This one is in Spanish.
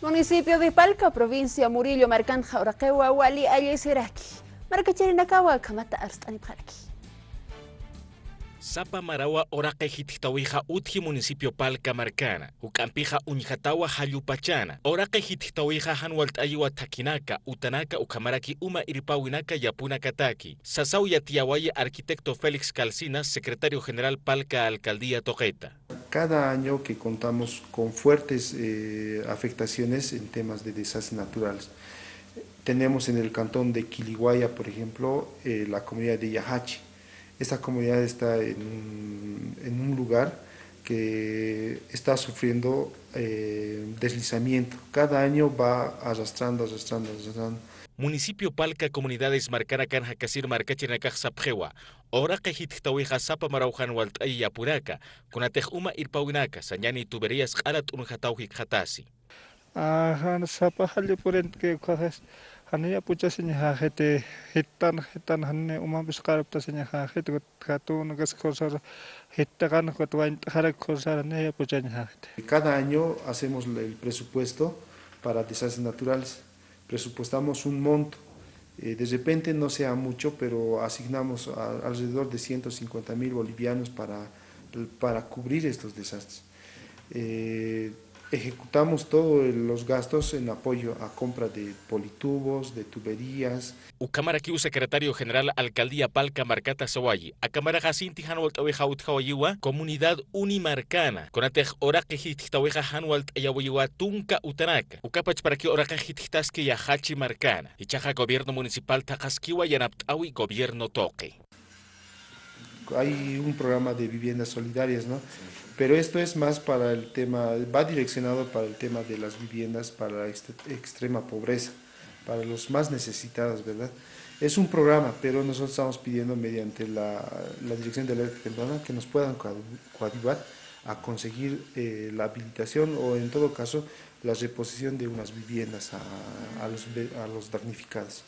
Municipio de Palca, provincia Murillo, Marcán, Jauraquewa, Wali, Ayesiraki. Marcachirinakawa, Kamata Arstani Paraki. Sapa Marawa Oraque Hititawija Utji Municipio Palca Marcana, Ucampija Uñjatawa Hayupachana, Oraque Hititawija Hanwalt Ayua Takinaka, Utanaka Ukamaraki Uma Iripawinaka Yapuna Kataki, Sasau Yatiawaye Arquitecto Félix Calcina, Secretario General Palca Alcaldía Toqueta. Cada año que contamos con fuertes afectaciones en temas de desastres naturales. Tenemos en el cantón de Quiliguaya, por ejemplo, la comunidad de Yahachi. Esta comunidad está en un lugar que está sufriendo deslizamiento. Cada año va arrastrando. Municipio Palca Comunidades Marcana Canja Casir Marcachinacaj Sapjewa, Ora Kejitawija Sapa Maraujan Waltay Yapuraca, Kunatej Uma Irpawinaka, Sañani Tuberías Arat Unjatauhik Hatasi. Han Sapa Halipurent que coges Hania Puchasinya Hajete, Hitan Hanne Uma Biscarptasinya Hajet, Hatun Gascosar, Hitagan Hotwain Harek Cosar, Nea Puchanya. Cada año hacemos el presupuesto para desastres naturales. Presupuestamos un monto, de repente no sea mucho, pero asignamos alrededor de 150.000 bolivianos para cubrir estos desastres. Ejecutamos todos los gastos en apoyo a compra de politubos, de tuberías. Ucamaraki, Secretario General Alcaldía Palca Marcata Sawayi, Acamara Jacinti Hanwalt Oveja Utjawayiwa, Comunidad Unimarcana, Conatej Oraque Hititaweja Hanwalt Ayawayiwa Tunca Utanaka, Ucapach para que Oraque Hititaske Yahachi Marcana, y Chaja Gobierno Municipal Tajaskiwa Yanaptawi Gobierno Toque. Hay un programa de viviendas solidarias, ¿no? Pero esto es más para el tema, va direccionado para el tema de las viviendas para la extrema pobreza, para los más necesitados, ¿verdad? Es un programa, pero nosotros estamos pidiendo mediante la Dirección de Alerta Temprana que nos puedan coadyuvar a conseguir la habilitación o en todo caso la reposición de unas viviendas a los damnificados.